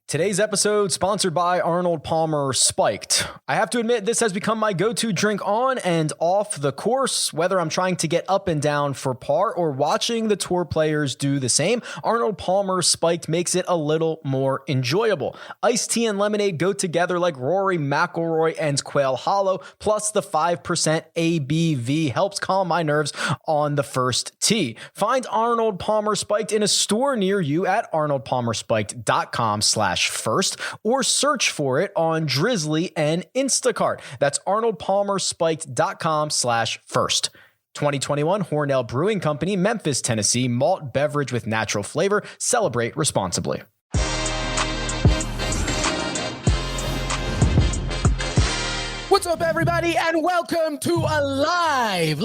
Today's episode sponsored by Arnold Palmer Spiked. I have to admit, this has become my go-to drink on and off the course, whether I'm trying to get up and down for par or watching the tour players do the same. Arnold Palmer Spiked makes it a little more enjoyable. Iced tea and lemonade go together like Rory McIlroy and Quail Hollow, plus the 5% ABV helps calm my nerves on the first tee. Find Arnold Palmer Spiked in a store near you at arnoldpalmerspiked.com/first or search for it on Drizzly and Instacart. That's arnoldpalmerspiked.com/first. 2021 Hornell Brewing Company, Memphis, Tennessee, malt beverage with natural flavor. Celebrate responsibly. What's up, everybody, and welcome to a live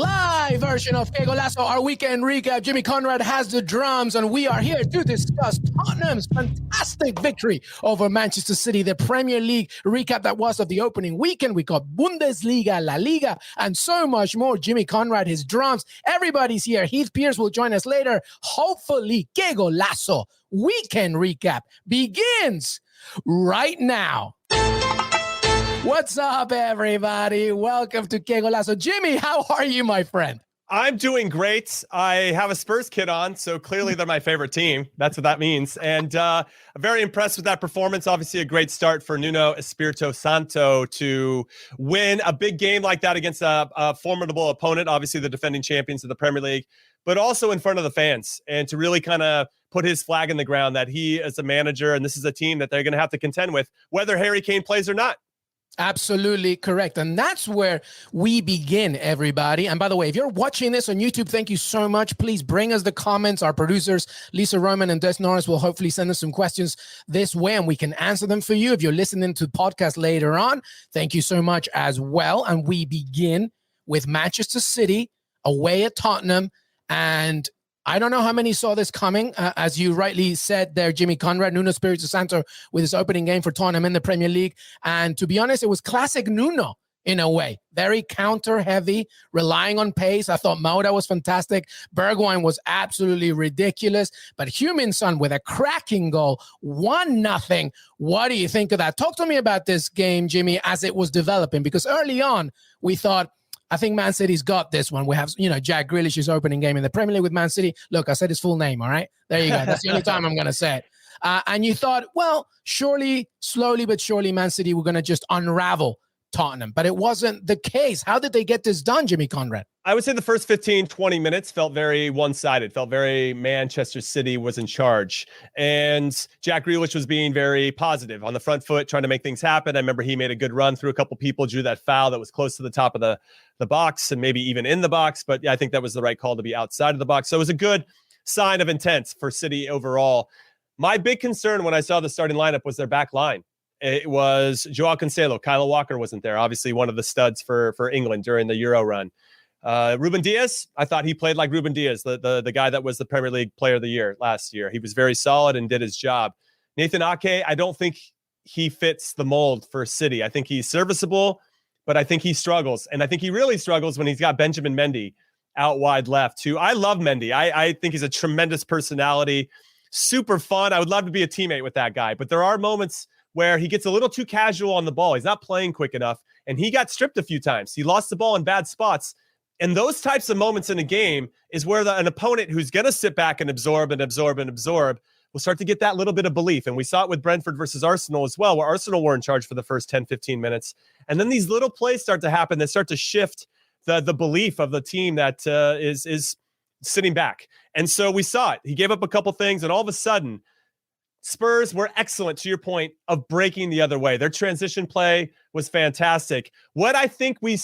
version of Que Golazo, our weekend recap. Jimmy Conrad has the drums, and we are here to discuss Tottenham's fantastic victory over Manchester City, the Premier League recap that was of the opening weekend. We got Bundesliga, La Liga, and so much more. Jimmy Conrad, his drums, everybody's here. Heath Pierce will join us later. Hopefully, Que Golazo weekend recap begins right now. What's up, everybody? Welcome to Que Golazo. Jimmy, how are you, my friend? I'm doing great. I have a Spurs kit on, so clearly they're my favorite team. That's what that means. And I'm very impressed with that performance. Obviously, a great start for Nuno Espirito Santo to win a big game like that against a formidable opponent, obviously the defending champions of the Premier League, but also in front of the fans, and to really kind of put his flag in the ground that he is a manager, and this is a team that they're going to have to contend with, whether Harry Kane plays or not. Absolutely correct. And that's where we begin, everybody. And by the way, if you're watching this on YouTube, thank you so much. Please bring us the comments. Our producers, Lisa Roman and Des Norris, will hopefully send us some questions this way, and we can answer them for you. If you're listening to the podcast later on, thank you so much as well. And we begin with Manchester City away at Tottenham. And I don't know how many saw this coming. As you rightly said there, Jimmy Conrad, Nuno Espirito Santo with his opening game for Tottenham in the Premier League. And to be honest, it was classic Nuno in a way. Very counter-heavy, relying on pace. I thought Mauda was fantastic. Bergwijn was absolutely ridiculous. But Heung-min-son with a cracking goal, 1-0. What do you think of that? Talk to me about this game, Jimmy, as it was developing. Because early on, we thought, I think Man City's got this one. We have, Jack Grealish's opening game in the Premier League with Man City. Look, I said his full name, all right? There you go. That's the only time I'm going to say it. And you thought, well, surely, slowly but surely, Man City were going to just unravel Tottenham. But it wasn't the case. How did they get this done, Jimmy Conrad? I would say the first 15, 20 minutes felt very one-sided, felt very Manchester City was in charge. And Jack Grealish was being very positive on the front foot, trying to make things happen. I remember he made a good run through a couple people, drew that foul that was close to the top of the box and maybe even in the box. But yeah, I think that was the right call to be outside of the box. So it was a good sign of intent for City overall. My big concern when I saw the starting lineup was their back line. It was Joao Cancelo. Kyle Walker wasn't there. Obviously one of the studs for England during the Euro run. Ruben Diaz, I thought he played like Ruben Diaz, the guy that was the Premier League Player of the Year last year. He was very solid and did his job. Nathan Ake, I don't think he fits the mold for City. I think he's serviceable, but I think he struggles. And I think he really struggles when he's got Benjamin Mendy out wide left too. I love Mendy. I think he's a tremendous personality, super fun. I would love to be a teammate with that guy. But there are moments where he gets a little too casual on the ball. He's not playing quick enough. And he got stripped a few times. He lost the ball in bad spots. And those types of moments in a game is where an opponent who's going to sit back and absorb will start to get that little bit of belief. And we saw it with Brentford versus Arsenal as well, where Arsenal were in charge for the first 10, 15 minutes. And then these little plays start to happen that start to shift the belief of the team that is sitting back. And so we saw it. He gave up a couple things, and all of a sudden, Spurs were excellent, to your point, of breaking the other way. Their transition play was fantastic. What I think we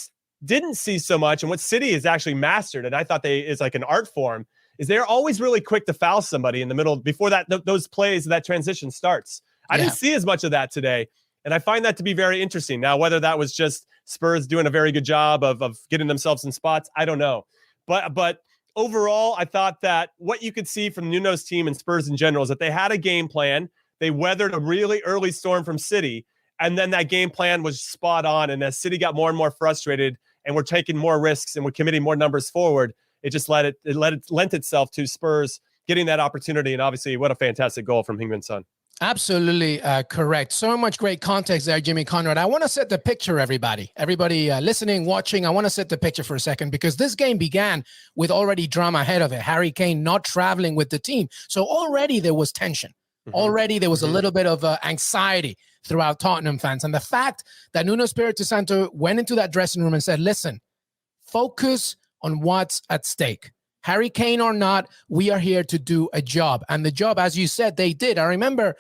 didn't see so much, and what City has actually mastered, and I thought is like an art form, is they're always really quick to foul somebody in the middle before those plays, that transition starts. I didn't see as much of that today, and I find that to be very interesting. Now, whether that was just Spurs doing a very good job of getting themselves in spots, I don't know. But overall, I thought that what you could see from Nuno's team and Spurs in general is that they had a game plan. They weathered a really early storm from City, and then that game plan was spot on. And as City got more and more frustrated and were taking more risks and were committing more numbers forward, it just lent itself to Spurs getting that opportunity. And obviously, what a fantastic goal from Heung-min Son. Absolutely correct. So much great context there, Jimmy Conrad. I want to set the picture, everybody. Everybody listening, watching, I want to set the picture for a second because this game began with already drama ahead of it. Harry Kane not traveling with the team. So already there was tension. Already there was a little bit of anxiety throughout Tottenham fans. And the fact that Nuno Espirito Santo went into that dressing room and said, listen, focus on what's at stake. Harry Kane or not, we are here to do a job. And the job, as you said, they did. I remember,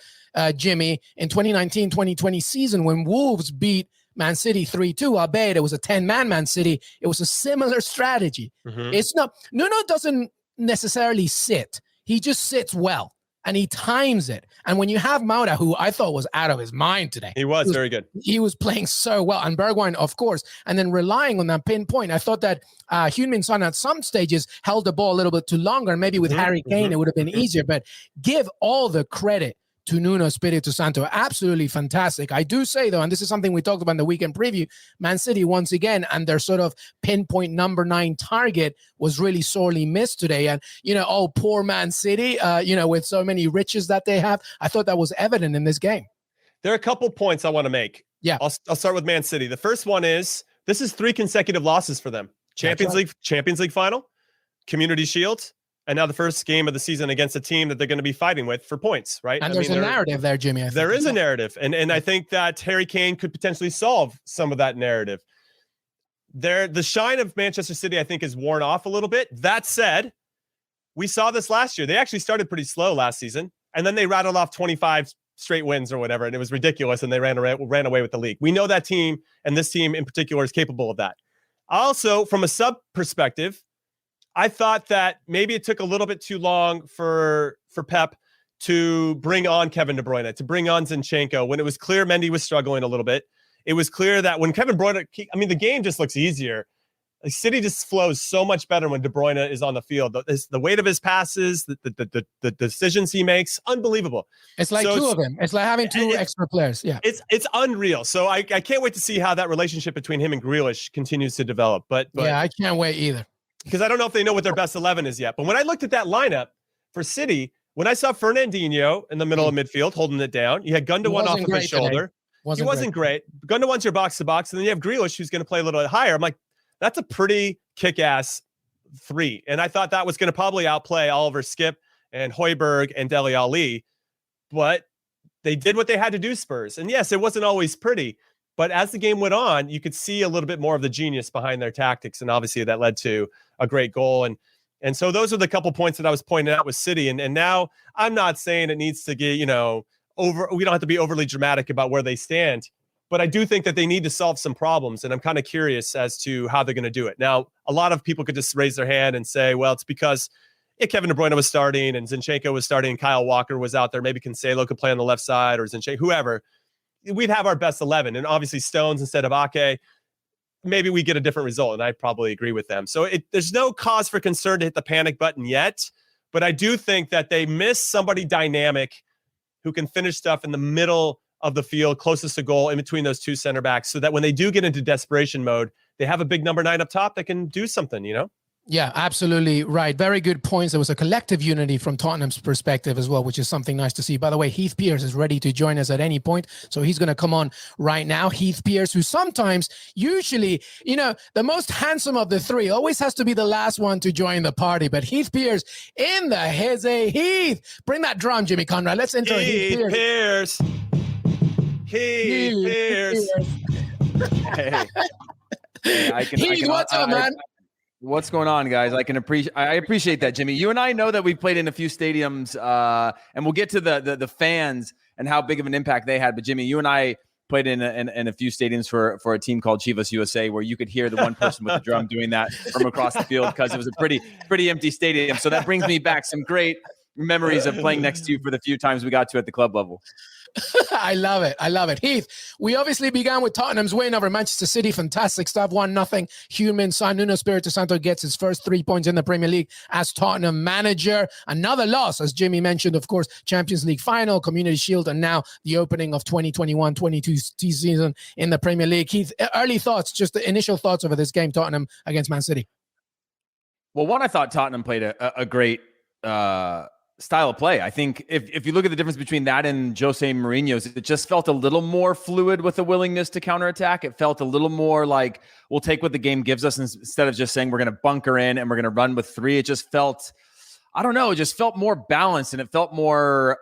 Jimmy, in 2019-2020 season when Wolves beat Man City 3-2, albeit it was a 10-man Man City, it was a similar strategy. It's not, Nuno doesn't necessarily sit. He just sits well. And he times it. And when you have Mauda, who I thought was out of his mind today. He was very good. He was playing so well. And Bergwijn, of course. And then relying on that pinpoint. I thought that Heung-min Son at some stages held the ball a little bit too longer. And maybe with Harry Kane, it would have been easier. But give all the credit to Nuno Espirito Santo. Absolutely fantastic. I do say, though, and this is something we talked about in the weekend preview, Man City once again, and their sort of pinpoint number 9 target was really sorely missed today. And, poor Man City, with so many riches that they have, I thought that was evident in this game. There are a couple points I want to make. Yeah. I'll start with Man City. The first one is, this is 3 consecutive losses for them. Champions League final, Community Shield, and now the first game of the season against a team that they're going to be fighting with for points, right? And there's a narrative there, Jimmy. There is a narrative. And I think that Harry Kane could potentially solve some of that narrative. The shine of Manchester City, I think, is worn off a little bit. That said, we saw this last year. They actually started pretty slow last season, and then they rattled off 25 straight wins or whatever, and it was ridiculous, and they ran away with the league. We know that team, and this team in particular, is capable of that. Also, from a sub perspective, I thought that maybe it took a little bit too long for Pep to bring on Kevin De Bruyne, to bring on Zinchenko, when it was clear Mendy was struggling a little bit. It was clear that when Kevin De Bruyne, the game just looks easier. The City just flows so much better when De Bruyne is on the field. The weight of his passes, the decisions he makes, unbelievable. It's like two of them. It's like having two extra players. Yeah, it's unreal. So I can't wait to see how that relationship between him and Grealish continues to develop. But yeah, I can't wait either. Because I don't know if they know what their best 11 is yet. But when I looked at that lineup for City, when I saw Fernandinho in the middle of midfield holding it down, you had Gundogan off of his shoulder. He wasn't great. Gundogan's your box-to-box, and then you have Grealish, who's going to play a little bit higher. I'm like, that's a pretty kick-ass 3. And I thought that was going to probably outplay Oliver Skip and Højbjerg and Dele Alli. But they did what they had to do, Spurs. And yes, it wasn't always pretty. But as the game went on, you could see a little bit more of the genius behind their tactics. And obviously that led to a great goal. And so those are the couple points that I was pointing out with City. And now I'm not saying it needs to get, we don't have to be overly dramatic about where they stand. But I do think that they need to solve some problems. And I'm kind of curious as to how they're going to do it. Now, a lot of people could just raise their hand and say, well, it's because Kevin De Bruyne was starting and Zinchenko was starting. Kyle Walker was out there. Maybe Cancelo could play on the left side or Zinchenko, whoever. We'd have our best 11, and obviously Stones instead of Ake, maybe we get a different result, and I probably agree with them. So there's no cause for concern to hit the panic button yet, but I do think that they miss somebody dynamic who can finish stuff in the middle of the field, closest to goal, in between those two center backs, so that when they do get into desperation mode, they have a big number 9 up top that can do something, Yeah, absolutely right. Very good points. There was a collective unity from Tottenham's perspective as well, which is something nice to see. By the way, Heath Pierce is ready to join us at any point. So he's going to come on right now. Heath Pierce, who usually, the most handsome of the 3, always has to be the last one to join the party. But Heath Pierce in the hizzy. Heath, bring that drum, Jimmy Conrad. Let's enter Heath Pierce. Heath Pierce. Hey, what's up, man? What's going on, guys? I appreciate that, Jimmy. You and I know that we've played in a few stadiums, and we'll get to the fans and how big of an impact they had. But Jimmy, you and I played in a few stadiums for a team called Chivas USA, where you could hear the one person with the drum doing that from across the field because it was a pretty empty stadium. So that brings me back some great memories of playing next to you for the few times we got to at the club level. I love it. Heath, we obviously began with Tottenham's win over Manchester City. Fantastic stuff. 1-0. Heung-min Son, Nuno Espirito Santo gets his first 3 points in the Premier League as Tottenham manager. Another loss, as Jimmy mentioned, of course, Champions League final, Community Shield, and now the opening of 2021-22 season in the Premier League. Heath, early thoughts, just the initial thoughts over this game, Tottenham against Man City. Well, one, I thought Tottenham played a great style of play. I think if you look at the difference between that and Jose Mourinho's, it just felt a little more fluid with a willingness to counterattack. It felt a little more like we'll take what the game gives us instead of just saying we're going to bunker in and we're going to run with three. It just felt, I don't know, it just felt more balanced, and it felt more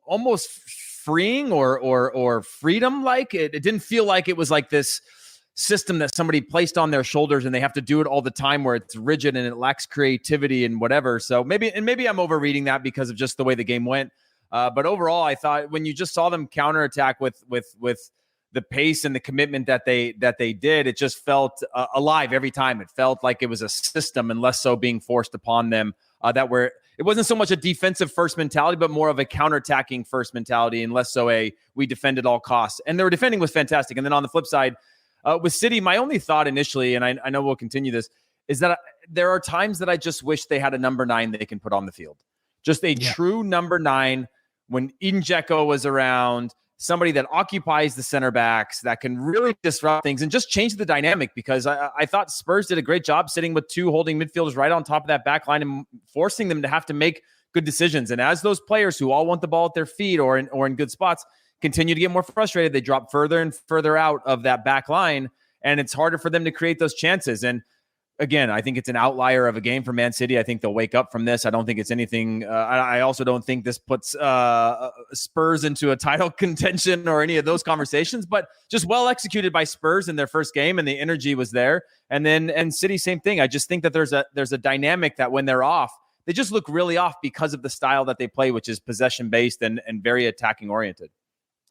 almost freeing or freedom. Like it didn't feel like it was like this system that somebody placed on their shoulders and they have to do it all the time, where it's rigid and it lacks creativity and whatever. So maybe I'm overreading that because of just the way the game went. But overall, I thought when you just saw them counterattack with the pace and the commitment that they did, it just felt alive every time. It felt like it was a system and less so being forced upon them. It wasn't so much a defensive first mentality, but more of a counterattacking first mentality, and less so we defend at all costs. And their defending was fantastic. And then on the flip side, with City, my only thought initially, and I know we'll continue this, is that there are times that I just wish they had a number 9 they can put on the field. Just a true number 9 when Eden Dzeko was around, somebody that occupies the center backs, that can really disrupt things and just change the dynamic, because I thought Spurs did a great job sitting with 2 holding midfielders right on top of that back line and forcing them to have to make good decisions. And as those players who all want the ball at their feet or in good spots continue to get more frustrated, they drop further and further out of that back line, and it's harder for them to create those chances. And again, I think it's an outlier of a game for Man City. I think they'll wake up from this. I don't think it's anything. I also don't think this puts Spurs into a title contention or any of those conversations, but just well executed by Spurs in their first game, and the energy was there. And City, same thing. I just think that there's a dynamic that when they're off, they just look really off because of the style that they play, which is possession based and very attacking oriented.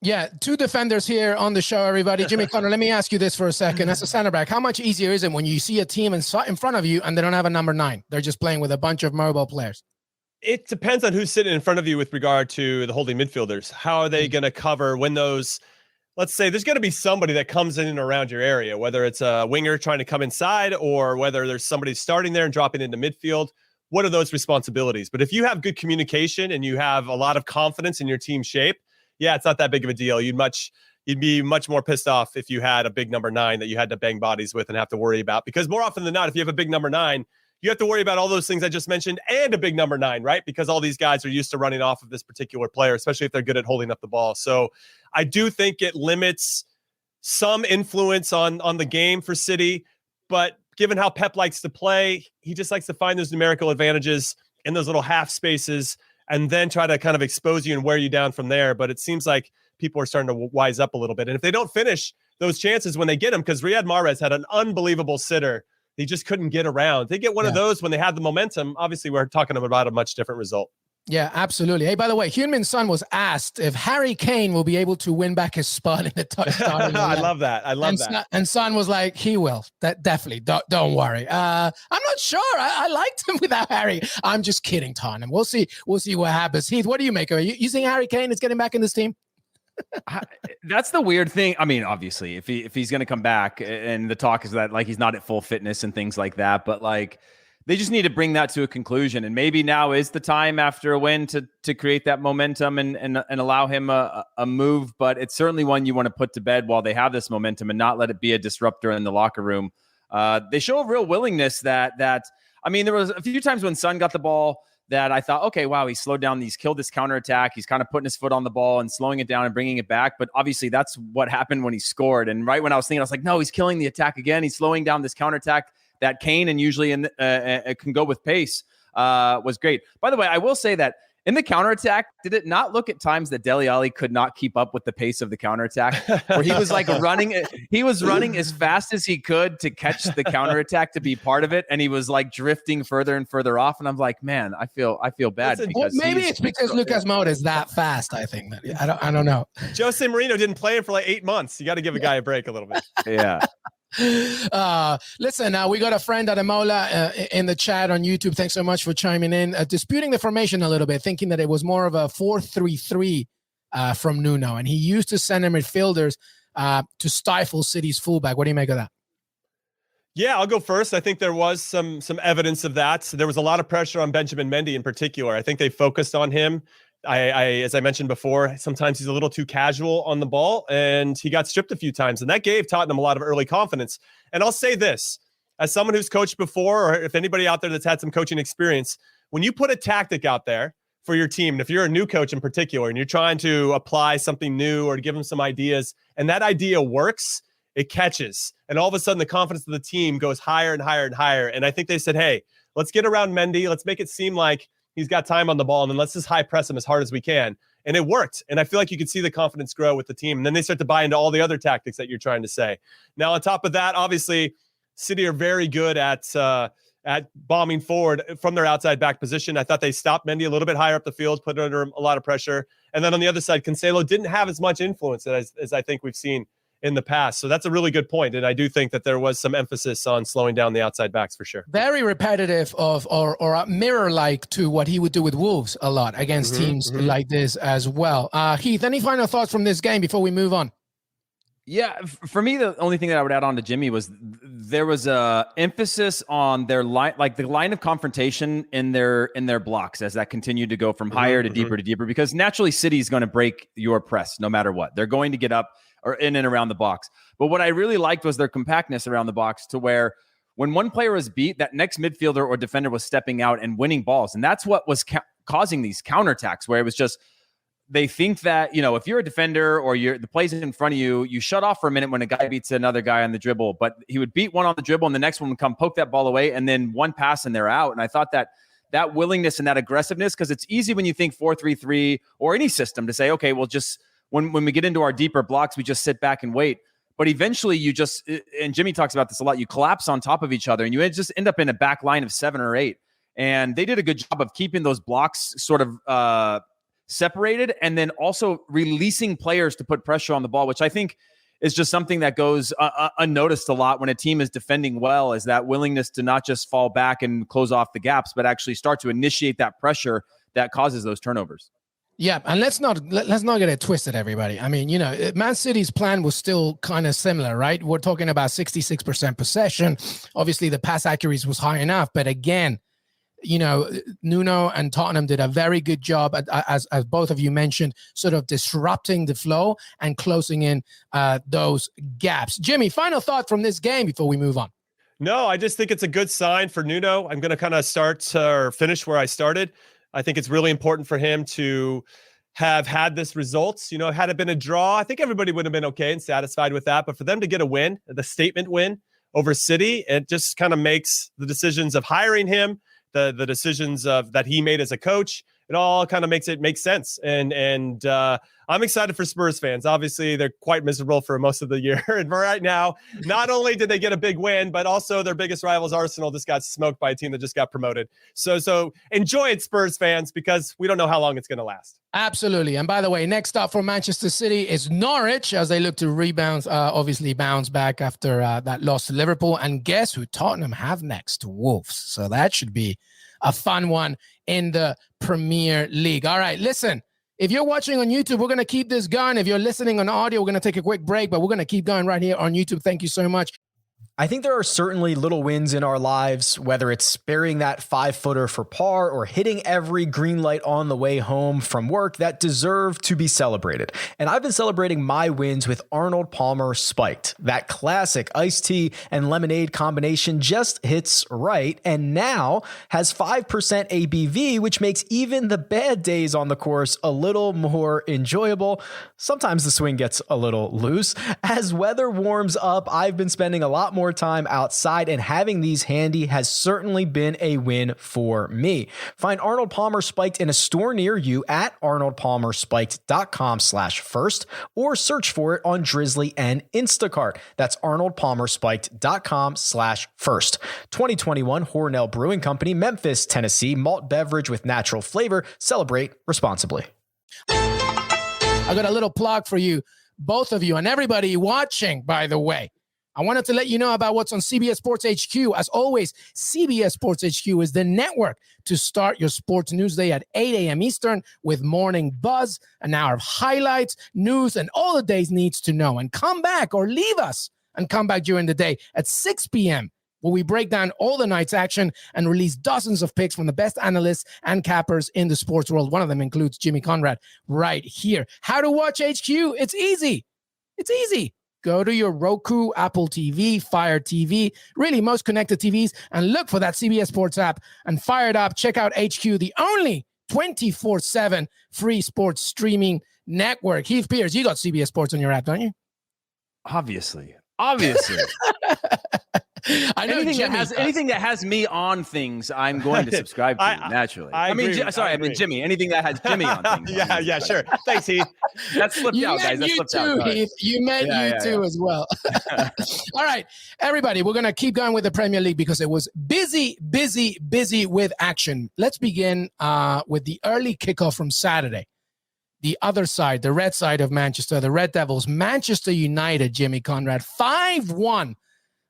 Yeah, 2 defenders here on the show, everybody. Jimmy Connor, let me ask you this for a second. As a center back, how much easier is it when you see a team in front of you and they don't have a number 9? They're just playing with a bunch of mobile players. It depends on who's sitting in front of you with regard to the holding midfielders. How are they going to cover when those, let's say there's going to be somebody that comes in and around your area, whether it's a winger trying to come inside or whether there's somebody starting there and dropping into midfield. What are those responsibilities? But if you have good communication and you have a lot of confidence in your team shape, yeah, it's not that big of a deal. You'd be much more pissed off if you had a big number 9 that you had to bang bodies with and have to worry about. Because more often than not, if you have a big number 9, you have to worry about all those things I just mentioned and a big number 9, right? Because all these guys are used to running off of this particular player, especially if they're good at holding up the ball. So I do think it limits some influence on the game for City. But given how Pep likes to play, he just likes to find those numerical advantages in those little half spaces and then try to kind of expose you and wear you down from there. But it seems like people are starting to wise up a little bit. And if they don't finish those chances when they get them, because Riyad Mahrez had an unbelievable sitter, he just couldn't get around. They get one of those when they have the momentum. Obviously, we're talking about a much different result. Yeah, absolutely. Hey, by the way, Heung-min Son was asked if Harry Kane will be able to win back his spot in the starting. I love that. And Son was like, he will. That definitely. Don't worry. I'm not sure. I liked him without Harry. I'm just kidding, Tottenham. We'll see what happens. Heath, what do you make of it? You think Harry Kane is getting back in this team? That's the weird thing. I mean, obviously, if he's going to come back, and the talk is that like he's not at full fitness and things like that, but like, they just need to bring that to a conclusion. And maybe now is the time after a win to create that momentum and allow him a move. But it's certainly one you want to put to bed while they have this momentum and not let it be a disruptor in the locker room. They show a real willingness that I mean, there was a few times when Son got the ball that I thought, okay, wow, he slowed down. He's killed this counterattack. He's kind of putting his foot on the ball and slowing it down and bringing it back. But obviously that's what happened when he scored. And right when I was thinking, I was like, no, he's killing the attack again. He's slowing down this counterattack that Kane and usually can go with pace was great. By the way, I will say that in the counterattack, did it not look at times that Dele Alli could not keep up with the pace of the counterattack? Where he was like running as fast as he could to catch the counterattack to be part of it, and he was like drifting further and further off. And I'm like, man, I feel bad. Well, maybe it's because Lucas Moura is that fast. I think that I don't know. Jose Mourinho didn't play him for like 8 months. You got to give a guy a break a little bit. Yeah. Listen, we got a friend Ademola in the chat on YouTube. Thanks so much for chiming in, disputing the formation a little bit, thinking that it was more of a 4-3-3 from Nuno, and he used to center midfielders to stifle City's fullback. What do you make of that? Yeah, I'll go first. I think there was some evidence of that. There was a lot of pressure on Benjamin Mendy in particular. I think they focused on him. As I mentioned before, sometimes he's a little too casual on the ball, and he got stripped a few times, and that gave Tottenham a lot of early confidence. And I'll say this, as someone who's coached before, or if anybody out there that's had some coaching experience, when you put a tactic out there, for your team. And if you're a new coach in particular and you're trying to apply something new or to give them some ideas, and that idea works, it catches. And all of a sudden the confidence of the team goes higher and higher and higher. And I think they said, hey, let's get around Mendy. Let's make it seem like he's got time on the ball, and then let's just high press him as hard as we can. And it worked. And I feel like you could see the confidence grow with the team. And then they start to buy into all the other tactics that you're trying to say. Now, on top of that, obviously, City are very good at bombing forward from their outside back position. I thought they stopped Mendy a little bit higher up the field, put under him a lot of pressure. And then on the other side, Cancelo didn't have as much influence as I think we've seen in the past. So that's a really good point. And I do think that there was some emphasis on slowing down the outside backs for sure. Very repetitive or mirror-like to what he would do with Wolves a lot against teams like this as well. Heath, any final thoughts from this game before we move on? Yeah, for me, the only thing that I would add on to Jimmy was there was a emphasis on their line, like the line of confrontation in their blocks as that continued to go from higher to deeper, because naturally City is going to break your press no matter what. They're going to get up or in and around the box. But what I really liked was their compactness around the box, to where when one player was beat, that next midfielder or defender was stepping out and winning balls. And that's what was causing these counterattacks, where it was just, they think that, if you're a defender or the play's in front of you, you shut off for a minute when a guy beats another guy on the dribble, but he would beat one on the dribble and the next one would come poke that ball away, and then one pass and they're out. And I thought that willingness and that aggressiveness, because it's easy when you think 4-3-3 or any system to say, okay, well, just when we get into our deeper blocks, we just sit back and wait. But eventually you just, and Jimmy talks about this a lot, you collapse on top of each other and you just end up in a back line of 7 or 8. And they did a good job of keeping those blocks sort of separated, and then also releasing players to put pressure on the ball, which I think is just something that goes unnoticed a lot when a team is defending well, is that willingness to not just fall back and close off the gaps, but actually start to initiate that pressure that causes those turnovers. Yeah, and let's not get it twisted, everybody. I mean, Man City's plan was still kind of similar, right? We're talking about 66% possession. Obviously, the pass accuracy was high enough, but again, Nuno and Tottenham did a very good job, as both of you mentioned, sort of disrupting the flow and closing in those gaps. Jimmy, final thought from this game before we move on. No, I just think it's a good sign for Nuno. I'm going to kind of start or finish where I started. I think it's really important for him to have had this results. Had it been a draw, I think everybody would have been okay and satisfied with that. But for them to get a win, the statement win over City, it just kind of makes the decisions of hiring him, the decisions of that he made as a coach, it all kind of makes it make sense. And I'm excited for Spurs fans. Obviously, they're quite miserable for most of the year. And right now, not only did they get a big win, but also their biggest rivals, Arsenal, just got smoked by a team that just got promoted. So enjoy it, Spurs fans, because we don't know how long it's going to last. Absolutely. And by the way, next up for Manchester City is Norwich, as they look to rebound, obviously bounce back after that loss to Liverpool. And guess who Tottenham have next? Wolves. So that should be a fun one in the Premier League. All right, listen, if you're watching on YouTube, we're going to keep this going. If you're listening on audio, we're going to take a quick break, but we're going to keep going right here on YouTube. Thank you so much. I think there are certainly little wins in our lives, whether it's burying that 5-footer for par or hitting every green light on the way home from work, that deserve to be celebrated. And I've been celebrating my wins with Arnold Palmer Spiked. That classic iced tea and lemonade combination just hits right, and now has 5% ABV, which makes even the bad days on the course a little more enjoyable. Sometimes the swing gets a little loose. As weather warms up, I've been spending a lot more time outside, and having these handy has certainly been a win for me. Find Arnold Palmer Spiked in a store near you at arnoldpalmerspiked.com/first, or search for it on Drizzly and Instacart. That's arnoldpalmerspiked.com/first. 2021 Hornell Brewing Company, Memphis, Tennessee. Malt beverage with natural flavor. Celebrate responsibly. I got a little plug for you, both of you, and everybody watching, by the way. I wanted to let you know about what's on CBS Sports HQ. As always, CBS Sports HQ is the network to start your sports news day at 8 a.m. Eastern with Morning Buzz, an hour of highlights, news, and all the day's needs to know. And come back, or leave us and come back during the day at 6 p.m. where we break down all the night's action and release dozens of picks from the best analysts and cappers in the sports world. One of them includes Jimmy Conrad right here. How to watch HQ? It's easy. It's easy. Go to your Roku, Apple TV, Fire TV, really most connected TVs, and look for that CBS Sports app and fire it up. Check out HQ, the only 24/7 free sports streaming network. Heath Pierce, you got CBS Sports on your app, don't you? Obviously. I know anything that has me on things, I'm going to subscribe to naturally. I mean, Jimmy. Anything that has Jimmy on things. Yeah, sure. Thanks, Heath. That slipped out, guys. That slipped out. Heath. You meant you too as well. All right, everybody, we're gonna keep going with the Premier League because it was busy with action. Let's begin with the early kickoff from Saturday. The other side, the red side of Manchester, the Red Devils, Manchester United, Jimmy Conrad, 5-1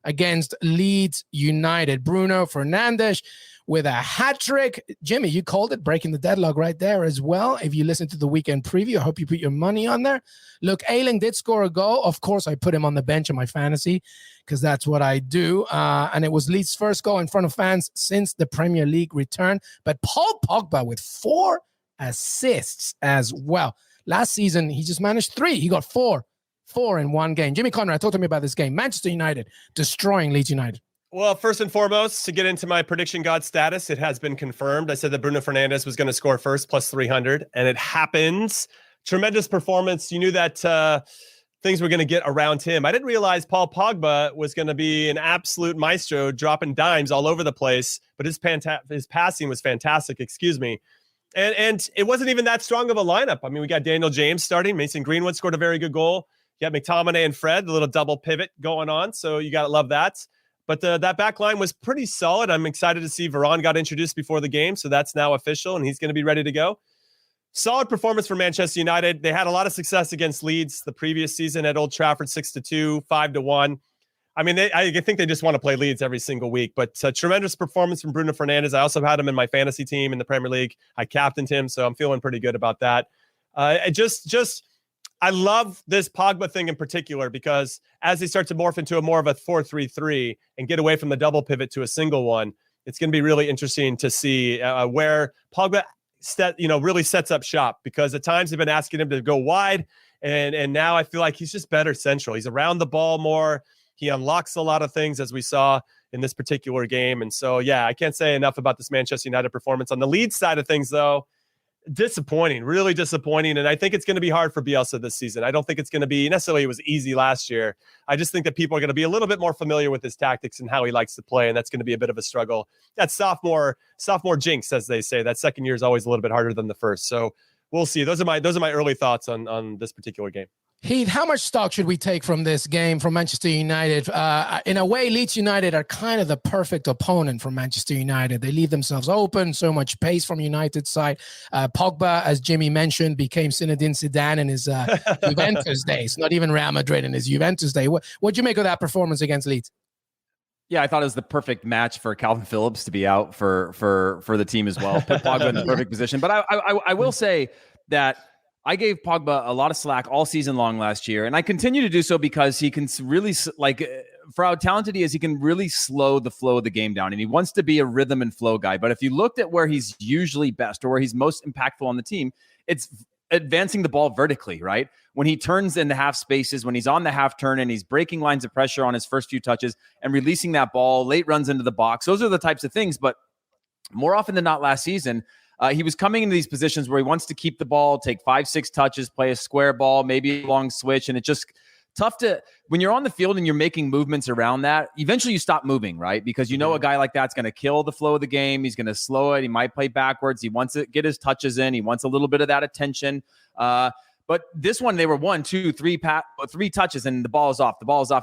against Leeds United. Bruno Fernandes with a hat trick. Jimmy, you called it, breaking the deadlock right there as well. If you listen to the weekend preview, I hope you put your money on there. Look, Ayling did score a goal. Of course, I put him on the bench in my fantasy because that's what I do. And it was Leeds' first goal in front of fans since the Premier League return. But Paul Pogba with 4 assists as well. Last season, he just managed 3. He got 4 in one game. Jimmy Conrad, talk to me about this game. Manchester United destroying Leeds United. Well, first and foremost, to get into my prediction god status, it has been confirmed. I said that Bruno Fernandes was going to score first, plus 300, and it happens. Tremendous performance. You knew that things were going to get around him. I didn't realize Paul Pogba was going to be an absolute maestro, dropping dimes all over the place, but his passing was fantastic, And it wasn't even that strong of a lineup. I mean, we got Daniel James starting. Mason Greenwood scored a very good goal. You got McTominay and Fred, the little double pivot going on. So you got to love that. But that back line was pretty solid. I'm excited to see Varane got introduced before the game. So that's now official, and he's going to be ready to go. Solid performance for Manchester United. They had a lot of success against Leeds the previous season at Old Trafford, 6-2, 5-1. I mean, I think they just want to play Leeds every single week, but tremendous performance from Bruno Fernandes. I also had him in my fantasy team in the Premier League. I captained him, so I'm feeling pretty good about that. I love this Pogba thing in particular because as they start to morph into more of a 4-3-3 and get away from the double pivot to a single one, it's going to be really interesting to see where Pogba really sets up shop, because at times they've been asking him to go wide, and now I feel like he's just better central. He's around the ball more. He unlocks a lot of things, as we saw in this particular game. And so, yeah, I can't say enough about this Manchester United performance. On the Leeds side of things, though, disappointing, really disappointing. And I think it's going to be hard for Bielsa this season. I don't think it's going to be necessarily it was easy last year. I just think that people are going to be a little bit more familiar with his tactics and how he likes to play. And that's going to be a bit of a struggle. That sophomore jinx, as they say. That second year is always a little bit harder than the first. So we'll see. Those are my early thoughts on this particular game. Heath, how much stock should we take from this game from Manchester United? In a way, Leeds United are kind of the perfect opponent for Manchester United. They leave themselves open, so much pace from United's side. Pogba, as Jimmy mentioned, became Zinedine Zidane in his Juventus days, not even Real Madrid in his Juventus day. What'd you make of that performance against Leeds? Yeah, I thought it was the perfect match for Calvin Phillips to be out for the team as well. Put Pogba in the perfect position. But I will say that I gave Pogba a lot of slack all season long last year, and I continue to do so because he can really, for how talented he is, he can really slow the flow of the game down, and he wants to be a rhythm and flow guy. But if you looked at where he's usually best or where he's most impactful on the team, it's advancing the ball vertically, right? When he turns into half spaces, when he's on the half turn and he's breaking lines of pressure on his first few touches and releasing that ball, late runs into the box. Those are the types of things. But more often than not last season, he was coming into these positions where he wants to keep the ball, take 5-6 touches, play a square ball, maybe a long switch. And it's just tough when you're on the field and you're making movements around that, eventually you stop moving, right? Because a guy like that's going to kill the flow of the game. He's going to slow it. He might play backwards. He wants to get his touches in. He wants a little bit of that attention. But this one, they were 1, 2, 3 touches and the ball is off.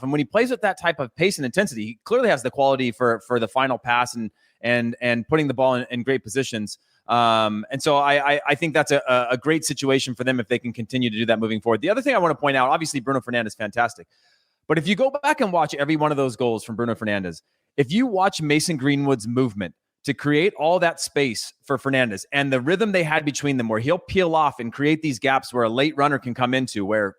And when he plays with that type of pace and intensity, he clearly has the quality for the final pass and putting the ball in great positions. And so I think that's a great situation for them if they can continue to do that moving forward. The other thing I want to point out, obviously Bruno Fernandes, fantastic. But if you go back and watch every one of those goals from Bruno Fernandes, if you watch Mason Greenwood's movement to create all that space for Fernandes and the rhythm they had between them where he'll peel off and create these gaps where a late runner can come into, where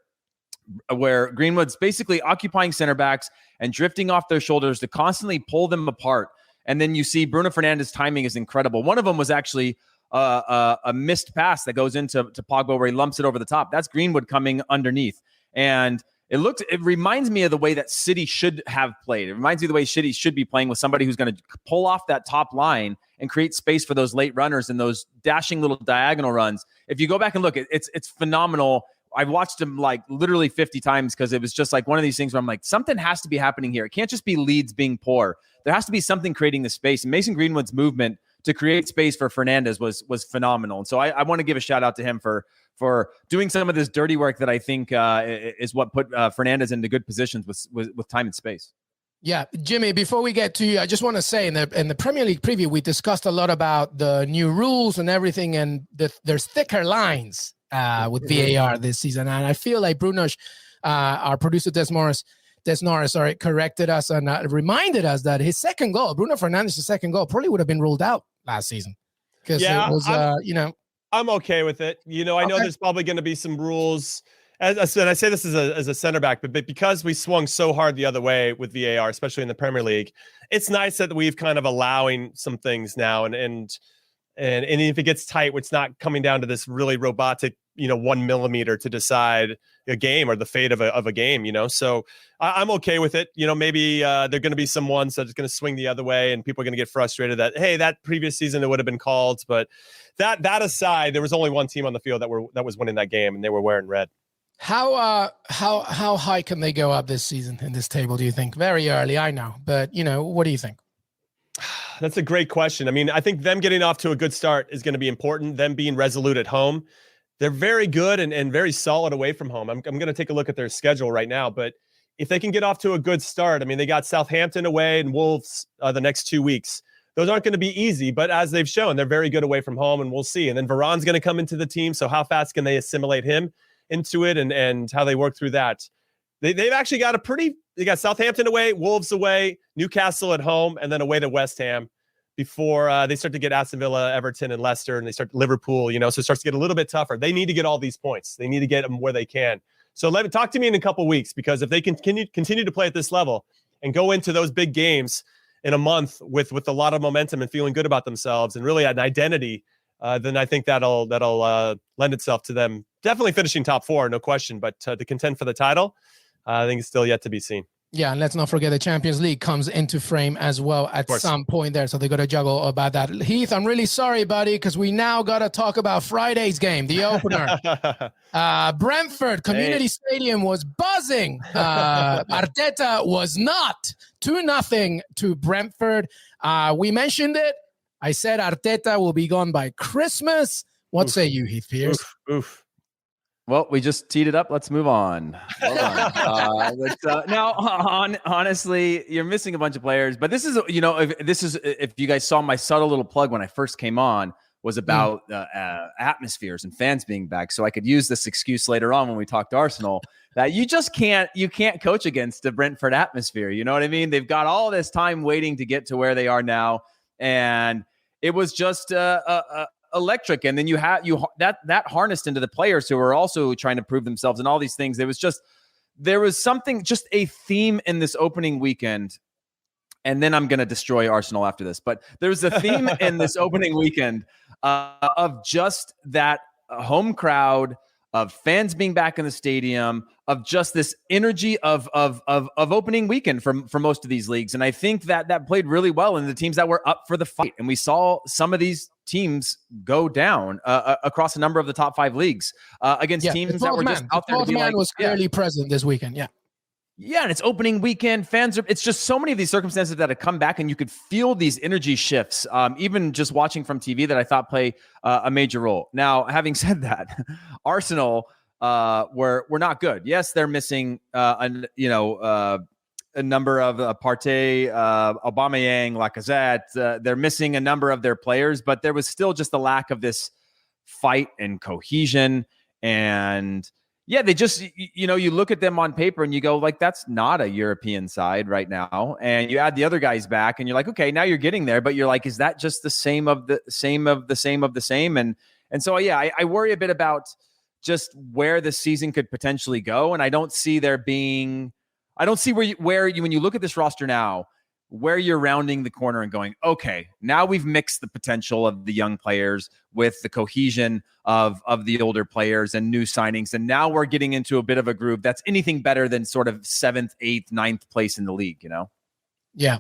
Greenwood's basically occupying center backs and drifting off their shoulders to constantly pull them apart. And then you see Bruno Fernandes' timing is incredible. One of them was actually a missed pass that goes into Pogba where he lumps it over the top. That's Greenwood coming underneath. And It reminds me of the way that City should have played. It reminds me of the way City should be playing with somebody who's going to pull off that top line and create space for those late runners and those dashing little diagonal runs. If you go back and look, it's phenomenal. I've watched him like literally 50 times because it was just like one of these things where I'm like, something has to be happening here. It can't just be Leeds being poor. There has to be something creating the space. And Mason Greenwood's movement to create space for Fernandes was phenomenal. And so I want to give a shout out to him for doing some of this dirty work that I think is what put Fernandes into good positions with time and space. Yeah, Jimmy, before we get to you, I just want to say in the Premier League preview, we discussed a lot about the new rules and everything, and there's thicker lines with VAR this season. And I feel like Bruno, our producer Des Norris, corrected us and reminded us that his second goal, Bruno Fernandes' second goal, probably would have been ruled out last season. Because it was, I'm okay with it. I know there's probably going to be some rules. As I said, I say this as a center back, but because we swung so hard the other way with VAR, especially in the Premier League, it's nice that we've kind of allowing some things now. And if it gets tight, it's not coming down to this really robotic, 1 millimeter to decide a game or the fate of a game, So I'm okay with it. Maybe there are going to be some ones that's going to swing the other way and people are going to get frustrated that, hey, that previous season it would have been called. But that aside, there was only one team on the field that was winning that game, and they were wearing red. How high can they go up this season in this table, do you think? Very early, I know. But, what do you think? That's a great question. I mean, I think them getting off to a good start is going to be important. Them being resolute at home. They're very good and very solid away from home. I'm going to take a look at their schedule right now. But if they can get off to a good start, I mean, they got Southampton away and Wolves the next 2 weeks. Those aren't going to be easy, but as they've shown, they're very good away from home, and we'll see. And then Varane's going to come into the team. So how fast can they assimilate him into it and how they work through that? They've actually got they got Southampton away, Wolves away, Newcastle at home, and then away to West Ham before they start to get Aston Villa, Everton, and Leicester, and they start Liverpool, so it starts to get a little bit tougher. They need to get all these points. They need to get them where they can. So talk to me in a couple weeks, because if they continue to play at this level and go into those big games in a month with a lot of momentum and feeling good about themselves and really an identity, then I think that'll lend itself to them definitely finishing top 4, no question. But to contend for the title, I think it's still yet to be seen. Yeah, and let's not forget the Champions League comes into frame as well at some point there, so they got to juggle about that. Heath, I'm really sorry, buddy, because we now got to talk about Friday's game, the opener. Brentford Community Stadium was buzzing. Arteta was not. 2-0 to Brentford. We mentioned it. I said Arteta will be gone by Christmas. What say you, Heath Pierce? Oof. Well, we just teed it up. Let's move on. Now, honestly, you're missing a bunch of players. But this is, if you guys saw my subtle little plug when I first came on, was about atmospheres and fans being back. So I could use this excuse later on when we talk to Arsenal that you can't coach against the Brentford atmosphere. You know what I mean? They've got all this time waiting to get to where they are now, and it was just electric. And then you have that harnessed into the players who are also trying to prove themselves and all these things. There was something, just a theme in this opening weekend. And then I'm going to destroy Arsenal after this, but there's a theme in this opening weekend of just that home crowd, of fans being back in the stadium, of just this energy of opening weekend for most of these leagues. And I think that played really well in the teams that were up for the fight. And we saw some of these teams go down across a number of the top 5 leagues against teams that were just out there. The 12th man was clearly present this weekend. Yeah. Yeah, and it's opening weekend. It's just so many of these circumstances that have come back, and you could feel these energy shifts, even just watching from TV, that I thought play a major role. Now, having said that, Arsenal were not good. Yes, they're missing a number of Partey, Aubameyang, Lacazette. They're missing a number of their players, but there was still just a lack of this fight and cohesion. And yeah, they just, you look at them on paper and you go, like, that's not a European side right now. And you add the other guys back and you're like, okay, now you're getting there. But you're like, is that just the same of the same of the same of the same? And so, yeah, I worry a bit about just where the season could potentially go. And I don't see where when you look at this roster now, where you're rounding the corner and going, okay, now we've mixed the potential of the young players with the cohesion of the older players and new signings. And now we're getting into a bit of a groove that's anything better than sort of 7th, 8th, 9th place in the league, you know? Yeah.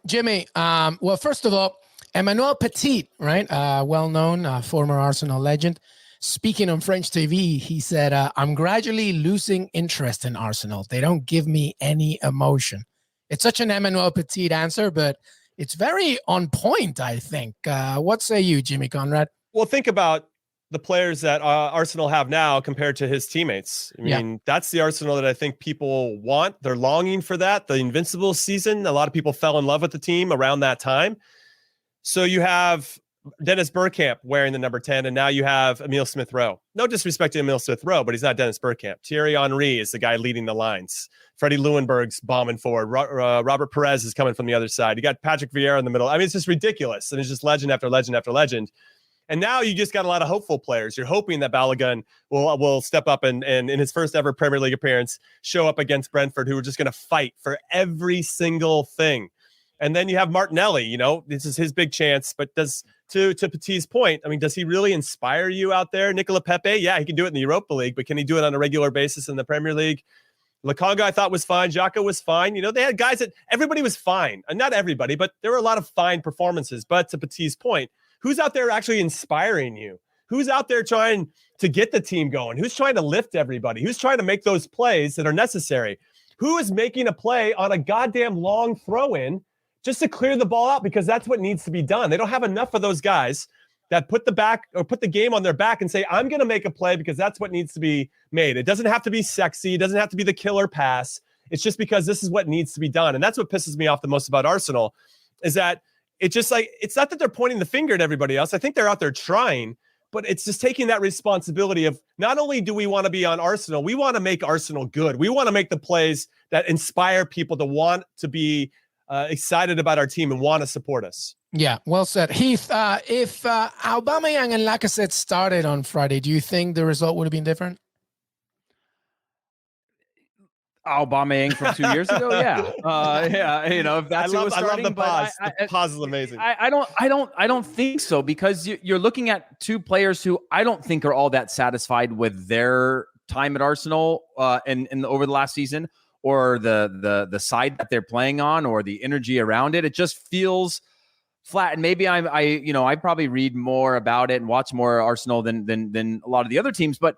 Jimmy, well, first of all, Emmanuel Petit, right? Well-known former Arsenal legend. Speaking on French TV, he said, I'm gradually losing interest in Arsenal. They don't give me any emotion. It's such an Emmanuel Petit answer, but it's very on point, I think. What say you, Jimmy Conrad? Well, think about the players that Arsenal have now compared to his teammates. I mean, that's the Arsenal that I think people want. They're longing for that. The Invincible season, a lot of people fell in love with the team around that time. So you have Dennis Bergkamp wearing the number 10, and now you have Emile Smith-Rowe. No disrespect to Emile Smith-Rowe, but he's not Dennis Bergkamp. Thierry Henry is the guy leading the lines. Freddie Leuenberg's bombing forward. Robert Perez is coming from the other side. You got Patrick Vieira in the middle. I mean, it's just ridiculous. And it's just legend after legend after legend. And now you just got a lot of hopeful players. You're hoping that Balogun will step up and in his first ever Premier League appearance, show up against Brentford, who are just going to fight for every single thing. And then you have Martinelli, you know, this is his big chance. But to Petit's point, I mean, does he really inspire you out there? Nicola Pepe, yeah, he can do it in the Europa League, but can he do it on a regular basis in the Premier League? Lakonga, I thought, was fine. Xhaka was fine. You know, they had guys that everybody was fine. Not everybody, but there were a lot of fine performances. But to Petit's point, who's out there actually inspiring you? Who's out there trying to get the team going? Who's trying to lift everybody? Who's trying to make those plays that are necessary? Who is making a play on a goddamn long throw-in just to clear the ball out, because that's what needs to be done? They don't have enough of those guys that put the game on their back and say, I'm going to make a play because that's what needs to be made. It doesn't have to be sexy. It doesn't have to be the killer pass. It's just because this is what needs to be done. And that's what pisses me off the most about Arsenal, is that it's just like, it's not that they're pointing the finger at everybody else. I think they're out there trying, but it's just taking that responsibility of, not only do we want to be on Arsenal, we want to make Arsenal good. We want to make the plays that inspire people to want to be excited about our team and want to support us. Yeah, well said. Heath, if Aubameyang and Lacazette started on Friday, do you think the result would have been different? Aubameyang from 2 years ago, yeah, you know, if that's who was starting. I love the pause. The pause is amazing. I don't think so, because you're looking at two players who I don't think are all that satisfied with their time at Arsenal and over the last season, or the side that they're playing on, or the energy around it. It just feels flat. And maybe I probably read more about it and watch more Arsenal than a lot of the other teams, but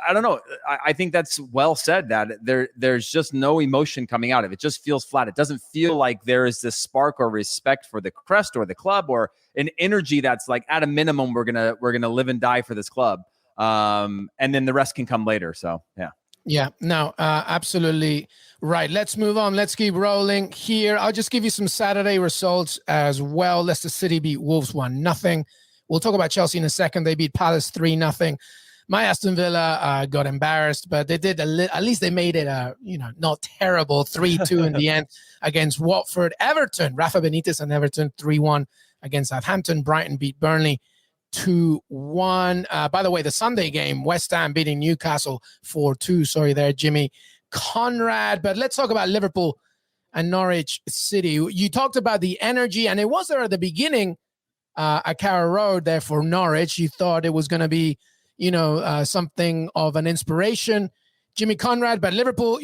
I don't know. I think that's well said, that there's just no emotion coming out of it. It just feels flat. It doesn't feel like there is this spark or respect for the crest or the club, or an energy that's like, at a minimum, we're gonna live and die for this club. And then the rest can come later. So yeah. Yeah, no, absolutely right. Let's move on. Let's keep rolling here. I'll just give you some Saturday results as well. Leicester City beat Wolves 1-0. We'll talk about Chelsea in a second. They beat Palace 3-0. My Aston Villa got embarrassed, but they did at least they made it not terrible, 3-2 in the end against Watford. Everton, Rafa Benitez and Everton 3-1 against Southampton. Brighton beat Burnley 2-1. By the way, the Sunday game, West Ham beating Newcastle 4-2. Sorry there, Jimmy Conrad. But let's talk about Liverpool and Norwich City. You talked about the energy, and it was there at the beginning at Carrow Road there for Norwich. You thought it was going to be, something of an inspiration, Jimmy Conrad. But Liverpool,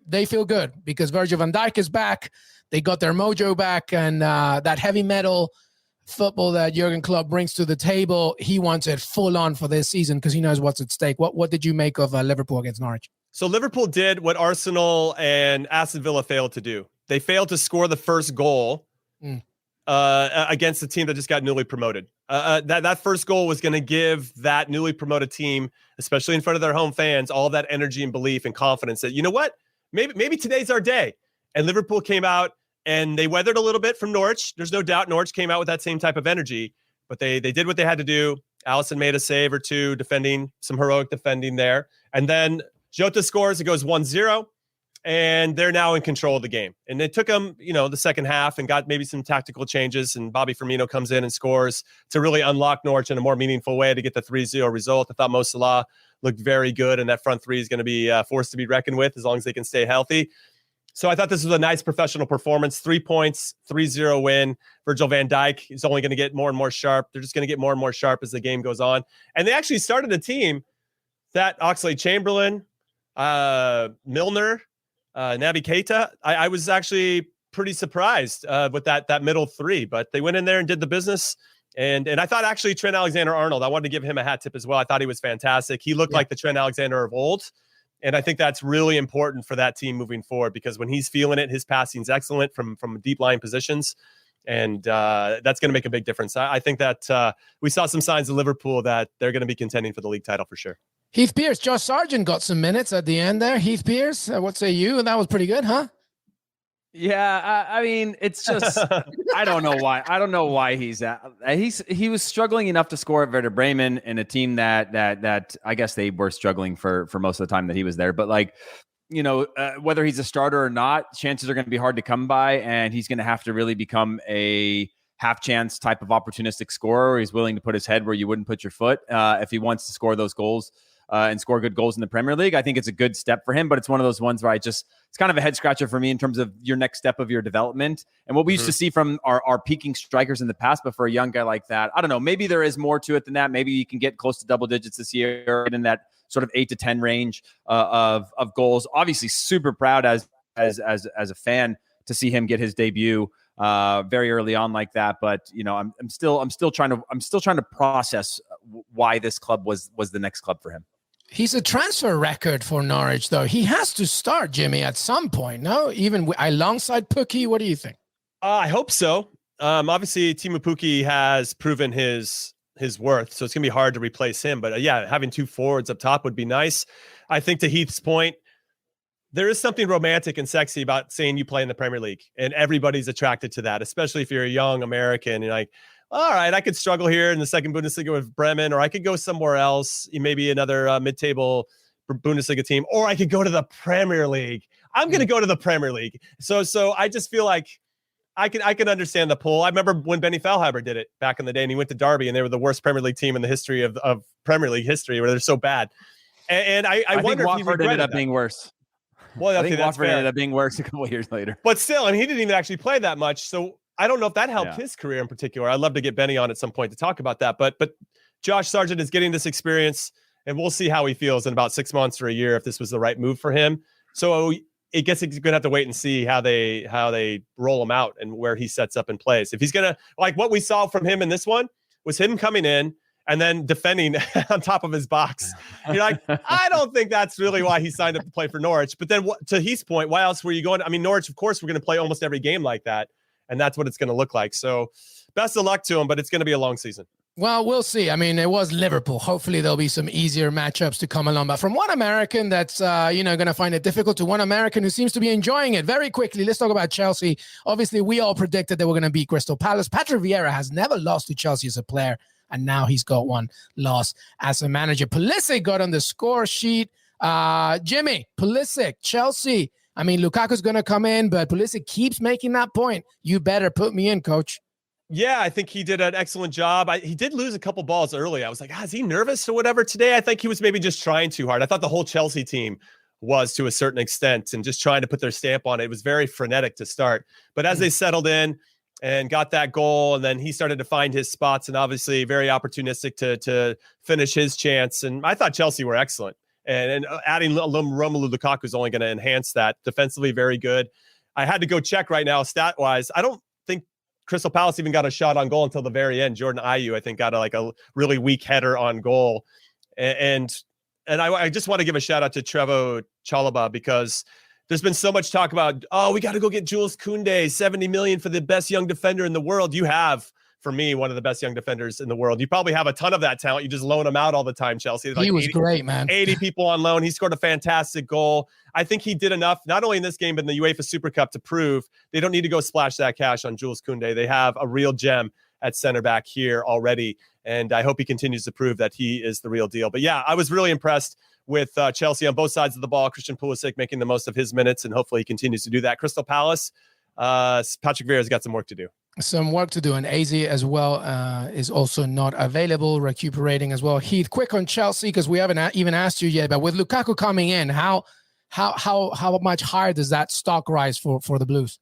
they feel good because Virgil van Dijk is back. They got their mojo back, and that heavy metal football that Jurgen Klopp brings to the table, he wants it full on for this season because he knows what's at stake. What did you make of Liverpool against Norwich? So Liverpool did what Arsenal and Aston Villa failed to do. They failed to score the first goal against the team that just got newly promoted. That first goal was going to give that newly promoted team, especially in front of their home fans, all that energy and belief and confidence that, you know what, maybe today's our day. And Liverpool came out and they weathered a little bit from Norwich. There's no doubt Norwich came out with that same type of energy, but they did what they had to do. Allison made a save or two, defending, some heroic defending there. And then Jota scores, it goes 1-0, and they're now in control of the game. And it took them, the second half and got maybe some tactical changes, and Bobby Firmino comes in and scores to really unlock Norwich in a more meaningful way to get the 3-0 result. I thought Mo Salah looked very good, and that front three is going to be forced to be reckoned with as long as they can stay healthy. So I thought this was a nice professional performance. 3 points, 3-0 win. Virgil van Dijk is only going to get more and more sharp. They're just going to get more and more sharp as the game goes on. And they actually started a team that Oxlade-Chamberlain, Milner, Naby Keita. I was actually pretty surprised with that middle three, but they went in there and did the business. And I thought actually Trent Alexander-Arnold, I wanted to give him a hat tip as well. I thought he was fantastic. He looked like the Trent Alexander of old. And I think that's really important for that team moving forward, because when he's feeling it, his passing is excellent from deep line positions. And that's going to make a big difference. I think that we saw some signs of Liverpool that they're going to be contending for the league title for sure. Heath Pierce, Josh Sargent got some minutes at the end there. Heath Pierce, what say you? That was pretty good, huh? Yeah, I mean, it's just I don't know why. I don't know why he was struggling enough to score at Werder Bremen in a team that I guess they were struggling for most of the time that he was there. But like, you know, whether he's a starter or not, chances are going to be hard to come by, and he's going to have to really become a half chance type of opportunistic scorer. He's willing to put his head where you wouldn't put your foot if he wants to score those goals. And score good goals in the Premier League. I think it's a good step for him, but it's one of those ones where it's kind of a head scratcher for me in terms of your next step of your development. And what we used to see from our peaking strikers in the past, but for a young guy like that, I don't know, maybe there is more to it than that. Maybe you can get close to double digits this year in that sort of 8 to 10 range of goals. Obviously super proud as a fan to see him get his debut very early on like that. But you know, I'm still trying to process why this club was the next club for him. He's a transfer record for Norwich, though. He has to start, Jimmy, at some point, no? Even alongside Pukki, what do you think? I hope so. Obviously, Teemu Pukki has proven his worth, so it's going to be hard to replace him. But yeah, having two forwards up top would be nice. I think to Heath's point, there is something romantic and sexy about saying you play in the Premier League, and everybody's attracted to that, especially if you're a young American. You're like, all right, I could struggle here in the second Bundesliga with Bremen, or I could go somewhere else, maybe another mid-table Bundesliga team, or I could go to the Premier League. I'm going to go to the Premier League. So I just feel like I can understand the pull. I remember when Benny Feilhaber did it back in the day, and he went to Derby, and they were the worst Premier League team in the history of Premier League history, where they're so bad. And I wonder think if Watford ended up being worse. Well, I think Watford ended up being worse a couple of years later. But still, I mean, he didn't even actually play that much, so I don't know if that helped his career in particular. I'd love to get Benny on at some point to talk about that. But Josh Sargent is getting this experience, and we'll see how he feels in about 6 months or a year if this was the right move for him. So I guess he's going to have to wait and see how they roll him out and where he sets up and plays. If he's going to, like what we saw from him in this one was him coming in and then defending on top of his box. You're like, I don't think that's really why he signed up to play for Norwich. But then to Heath's point, why else were you going? I mean, Norwich, of course, we're going to play almost every game like that. And that's what it's going to look like. So best of luck to him, but it's going to be a long season. Well, we'll see. I mean, it was Liverpool. Hopefully there'll be some easier matchups to come along. But from one American that's, going to find it difficult to one American who seems to be enjoying it. Very quickly, let's talk about Chelsea. Obviously, we all predicted they were going to beat Crystal Palace. Patrick Vieira has never lost to Chelsea as a player, and now he's got one loss as a manager. Pulisic got on the score sheet. Jimmy, Pulisic, Chelsea. I mean, Lukaku's going to come in, but Pulisic keeps making that point. You better put me in, coach. Yeah, I think he did an excellent job. He did lose a couple balls early. I was like, is he nervous or whatever today? I think he was maybe just trying too hard. I thought the whole Chelsea team was to a certain extent and just trying to put their stamp on it. It was very frenetic to start. But as they settled in and got that goal, and then he started to find his spots and obviously very opportunistic to finish his chance. And I thought Chelsea were excellent. And adding Romelu Lukaku is only going to enhance that. Defensively, very good. I had to go check right now, stat-wise. I don't think Crystal Palace even got a shot on goal until the very end. Jordan Ayew, I think, got a really weak header on goal. And I just want to give a shout-out to Trevoh Chalobah, because there's been so much talk about, we got to go get Jules Koundé, $70 million for the best young defender in the world. You have, for me, one of the best young defenders in the world. You probably have a ton of that talent. You just loan him out all the time, Chelsea. He was great, man. 80 people on loan. He scored a fantastic goal. I think he did enough, not only in this game, but in the UEFA Super Cup, to prove they don't need to go splash that cash on Jules Koundé. They have a real gem at center back here already, and I hope he continues to prove that he is the real deal. But yeah, I was really impressed with Chelsea on both sides of the ball. Christian Pulisic making the most of his minutes, and hopefully he continues to do that. Crystal Palace, Patrick Vieira's got some work to do. Some work to do, and AZ as well is also not available, recuperating as well. Heath, quick on Chelsea, because we haven't even asked you yet, but with Lukaku coming in, how how much higher does that stock rise for the Blues?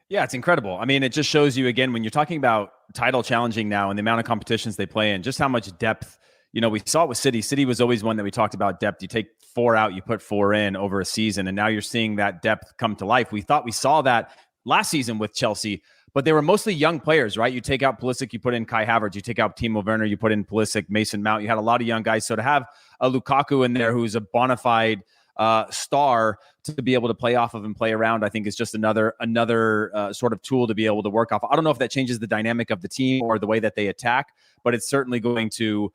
Yeah, it's incredible. I mean, it just shows you again when you're talking about title challenging now and the amount of competitions they play in, just how much depth. We saw it with City. City was always one that we talked about depth. You take 4 out, you put 4 in over a season, and now you're seeing that depth come to life. We thought we saw that last season with Chelsea, but they were mostly young players, right? You take out Pulisic, you put in Kai Havertz, you take out Timo Werner, you put in Pulisic, Mason Mount. You had a lot of young guys. So to have a Lukaku in there who's a bona fide star to be able to play off of and play around, I think is just another sort of tool to be able to work off. I don't know if that changes the dynamic of the team or the way that they attack, but it's certainly going to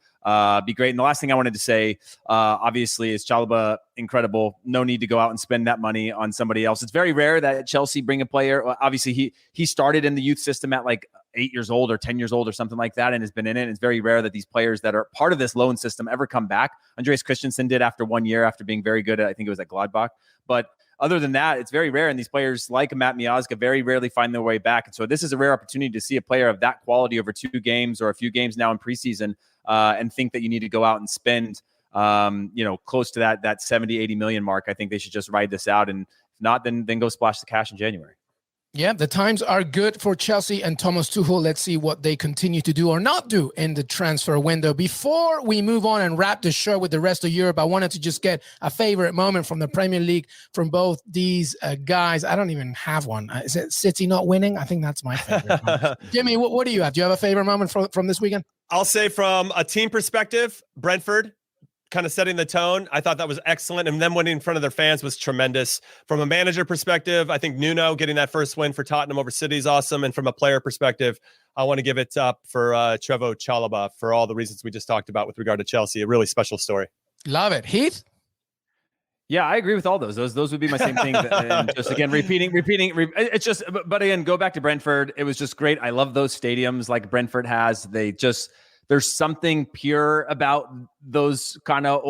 be great. And the last thing I wanted to say, obviously, is Chalobah incredible. No need to go out and spend that money on somebody else. It's very rare that Chelsea bring a player. Obviously, he started in the youth system at like 8 years old or 10 years old or something like that and has been in it. It's very rare that these players that are part of this loan system ever come back. Andreas Christensen did after 1 year after being very good at, I think it was at Gladbach. But other than that, it's very rare. And these players like Matt Miazga very rarely find their way back. And so this is a rare opportunity to see a player of that quality over 2 games or a few games now in preseason and think that you need to go out and spend, close to that 70, 80 million mark. I think they should just ride this out. And if not, then go splash the cash in January. Yeah, the times are good for Chelsea and Thomas Tuchel. Let's see what they continue to do or not do in the transfer window. Before we move on and wrap the show with the rest of Europe, I wanted to just get a favorite moment from the Premier League from both these guys. I don't even have one. Is it City not winning? I think that's my favorite moment. Jimmy, what do you have? Do you have a favorite moment from this weekend? I'll say from a team perspective, Brentford kind of setting the tone. I thought that was excellent. And them winning in front of their fans was tremendous. From a manager perspective, I think Nuno getting that first win for Tottenham over City is awesome. And from a player perspective, I want to give it up for Trevoh Chalobah for all the reasons we just talked about with regard to Chelsea. A really special story. Love it. Heath? Yeah, I agree with all those. Those would be my same thing. And just again, repeating. It's just, but again, go back to Brentford. It was just great. I love those stadiums like Brentford has. There's something pure about those kind of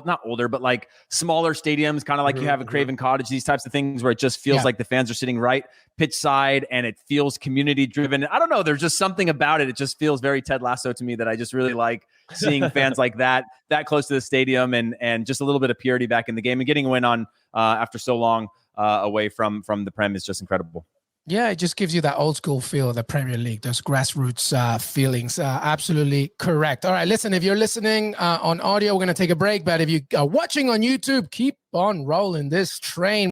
not older, but like smaller stadiums, kind of like you have at Craven Cottage, these types of things where it just feels like the fans are sitting right pitch side and it feels community driven. I don't know. There's just something about it. It just feels very Ted Lasso to me that I just really like seeing fans like that close to the stadium and just a little bit of purity back in the game and getting a win on after so long away from the Prem is just incredible. Yeah, it just gives you that old school feel of the Premier League, those grassroots feelings. Absolutely correct. All right, listen, if you're listening on audio, we're going to take a break. But if you are watching on YouTube, keep on rolling this train.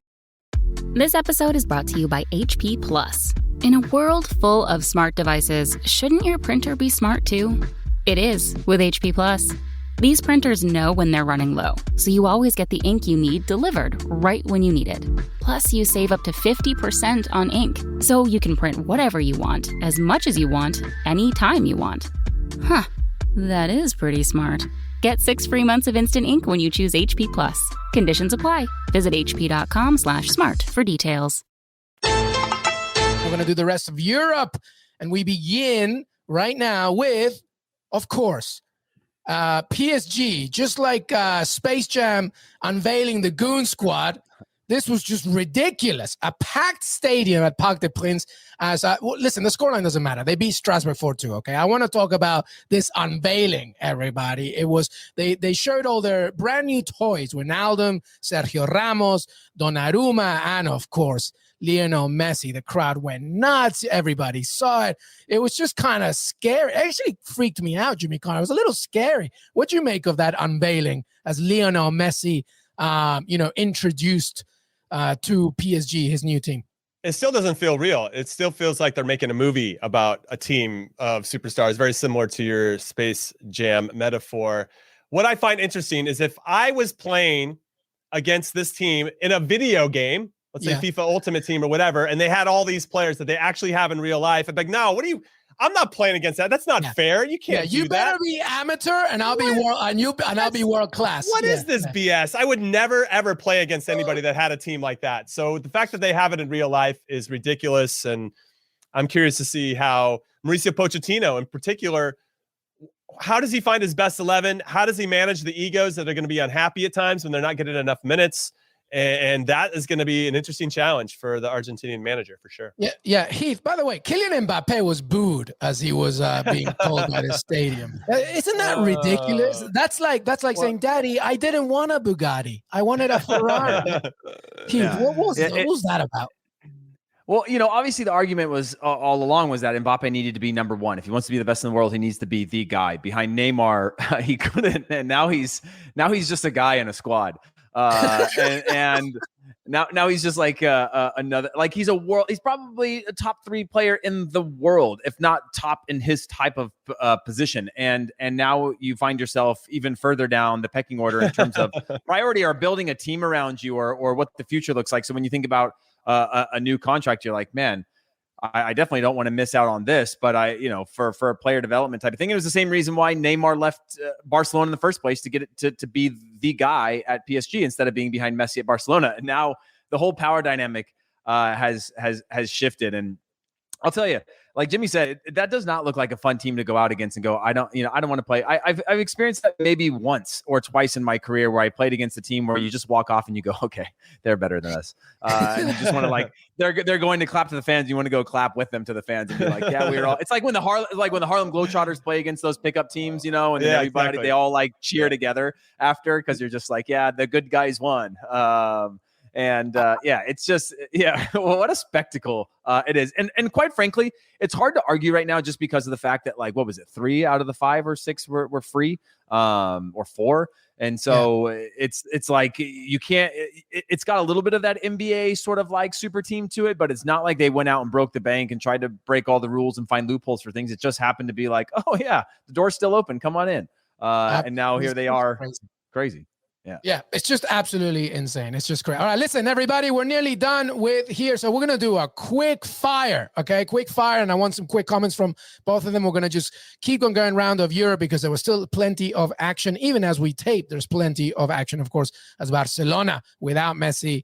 This episode is brought to you by HP Plus. In a world full of smart devices, shouldn't your printer be smart too? It is with HP Plus. These printers know when they're running low, so you always get the ink you need delivered right when you need it. Plus, you save up to 50% on ink, so you can print whatever you want, as much as you want, anytime you want. Huh, that is pretty smart. Get 6 free months of instant ink when you choose HP Plus. Conditions apply. Visit hp.com/smart for details. We're going to do the rest of Europe, and we begin right now with, of course, PSG, just like Space Jam unveiling the Goon Squad. This was just ridiculous. A packed stadium at Parc des Princes. Listen, the scoreline doesn't matter. They beat Strasbourg 4-2, okay? I want to talk about this unveiling, everybody. It was, they showed all their brand new toys. Wijnaldum, Sergio Ramos, Donnarumma, and of course, Lionel Messi. The crowd went nuts. Everybody saw it. It was just kind of scary. It actually freaked me out, Jimmy Connor. It was a little scary. What do you make of that unveiling as Lionel Messi, introduced to PSG, his new team? It still doesn't feel real. It still feels like they're making a movie about a team of superstars, very similar to your Space Jam metaphor. What I find interesting is if I was playing against this team in a video game, let's say FIFA Ultimate Team or whatever, and they had all these players that they actually have in real life, I'd be like, no, I'm not playing against that. That's not fair. You can't do that. You better be amateur and I'll be world class. What is this BS? I would never, ever play against anybody that had a team like that. So the fact that they have it in real life is ridiculous. And I'm curious to see how Mauricio Pochettino in particular, how does he find his best 11? How does he manage the egos that are going to be unhappy at times when they're not getting enough minutes? And that is going to be an interesting challenge for the Argentinian manager for sure. Yeah. Heath, by the way, Kylian Mbappe was booed as he was being told by the stadium. Isn't that ridiculous? That's like saying, Daddy, I didn't want a Bugatti. I wanted a Ferrari. Heath, what was that about? Well, obviously the argument was all along was that Mbappe needed to be number one. If he wants to be the best in the world, he needs to be the guy. Behind Neymar, he couldn't, and now he's just a guy in a squad. And now he's just like another, like he's probably a top 3 player in the world, if not top in his type of position. And now you find yourself even further down the pecking order in terms of priority or building a team around you or what the future looks like. So when you think about a new contract, you're like, man, I definitely don't want to miss out on this, but for a player development type of thing, it was the same reason why Neymar left Barcelona in the first place, to get it to be the guy at PSG instead of being behind Messi at Barcelona. And now the whole power dynamic has shifted. And I'll tell you, like Jimmy said, that does not look like a fun team to go out against and go, I don't want to play. I've experienced that maybe once or twice in my career where I played against a team where you just walk off and you go, okay, they're better than us. And you just want to, like, they're going to clap to the fans. You want to go clap with them to the fans and be like, yeah, we're all. It's like when the Harlem Globetrotters play against those pickup teams, and then everybody, exactly, they all like cheer together after, because you're just like, yeah, the good guys won. It's just, well, what a spectacle it is. And quite frankly, it's hard to argue right now just because of the fact that, like, what was it? 3 out of the 5 or 6 were free, or 4. And so it's like, you can't, it's got a little bit of that NBA sort of like super team to it, but it's not like they went out and broke the bank and tried to break all the rules and find loopholes for things. It just happened to be like, oh yeah, the door's still open. Come on in. And now here they are. Crazy. Yeah, it's just absolutely insane. It's just great. All right, listen, everybody, we're nearly done with here. So we're going to do a quick fire, okay? Quick fire, and I want some quick comments from both of them. We're going to just keep on going round of Europe because there was still plenty of action. Even as we tape, there's plenty of action, of course, as Barcelona without Messi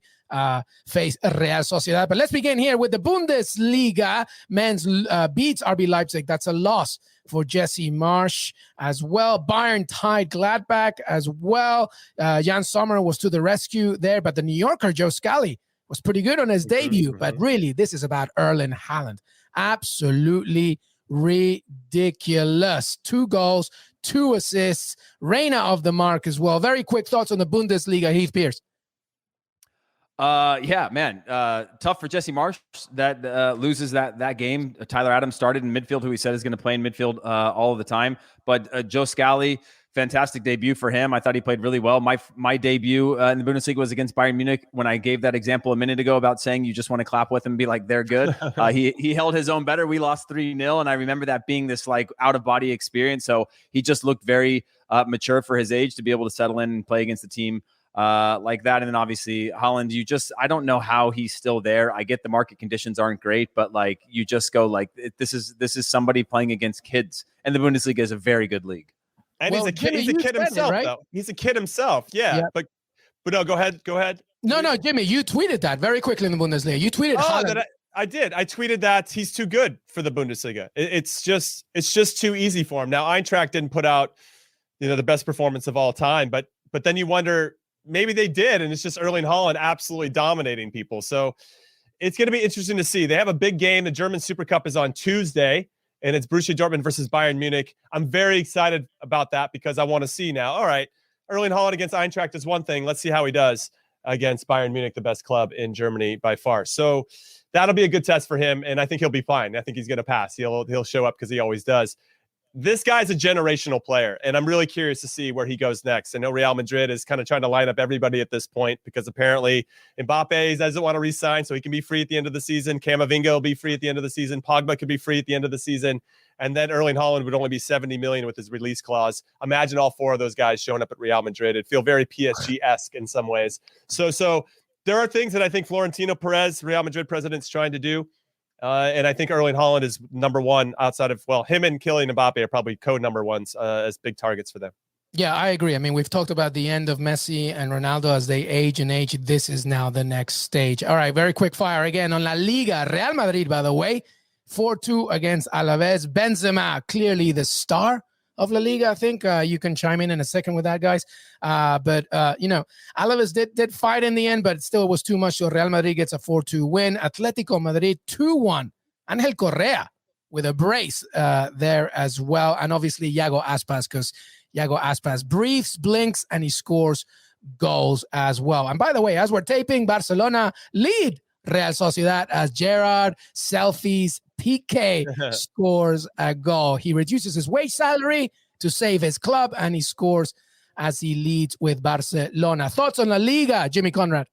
face Real Sociedad. But let's begin here with the Bundesliga. Men's beats RB Leipzig. That's a loss for Jesse Marsch as well. Bayern tied Gladbach as well. Jan Sommer was to the rescue there, but the New Yorker Joe Scally was pretty good on his debut. But really, this is about Erling Haaland. Absolutely ridiculous. 2 goals, 2 assists, Reina of the mark as well. Very quick thoughts on the Bundesliga, Heath Pierce. Tough for Jesse Marsch that loses that game. Tyler Adams started in midfield, who he said is going to play in midfield all of the time. But Joe Scally, fantastic debut for him. I thought he played really well. My debut in the Bundesliga was against Bayern Munich, when I gave that example a minute ago about saying you just want to clap with him and be like, they're good. He held his own better. We lost 3-0, and I remember that being this like out-of-body experience. So he just looked very mature for his age to be able to settle in and play against the team like that. And then obviously Haaland, I don't know how he's still there. I get the market conditions aren't great, but like, you just go like, this is somebody playing against kids, and the Bundesliga is a very good league. And he's a kid himself, right? Though. He's a kid himself. Yeah. But no, go ahead. No, Jimmy, you tweeted that very quickly in the Bundesliga. You tweeted Haaland. I did. I tweeted that he's too good for the Bundesliga. It's just too easy for him. Now, Eintracht didn't put out, the best performance of all time, but then you wonder, maybe they did, and it's just Erling Haaland absolutely dominating people. So it's going to be interesting to see. They have a big game. The German Super Cup is on Tuesday, and it's Borussia Dortmund versus Bayern Munich. I'm very excited about that because I want to see now, all right, Erling Haaland against Eintracht is one thing. Let's see how he does against Bayern Munich, the best club in Germany by far. So that'll be a good test for him, and I think he'll be fine. I think he's going to pass. He'll show up because he always does. This guy's a generational player, and I'm really curious to see where he goes next. I know Real Madrid is kind of trying to line up everybody at this point because apparently Mbappe doesn't want to re-sign, so he can be free at the end of the season. Camavinga will be free at the end of the season. Pogba could be free at the end of the season. And then Erling Haaland would only be $70 million with his release clause. Imagine all 4 of those guys showing up at Real Madrid. It'd feel very PSG-esque in some ways. So there are things that I think Florentino Perez, Real Madrid president, is trying to do. And I think Erling Haaland is number 1 outside of, him and Kylian Mbappe are probably co-number 1s as big targets for them. Yeah, I agree. I mean, we've talked about the end of Messi and Ronaldo as they age and age. This is now the next stage. All right, very quick fire again on La Liga. Real Madrid, by the way, 4-2 against Alaves. Benzema, clearly the star of La Liga. I think you can chime in a second with that, guys. But Alaves did fight in the end, but still it was too much. So Real Madrid gets a 4-2 win. Atletico Madrid 2-1. Angel Correa with a brace there as well. And obviously Iago Aspas, because Iago Aspas breathes, blinks, and he scores goals as well. And by the way, as we're taping, Barcelona lead Real Sociedad as Gerard Selfies Piqué scores a goal. He reduces his wage salary to save his club, and he scores as he leads with Barcelona. Thoughts on La Liga, Jimmy Conrad?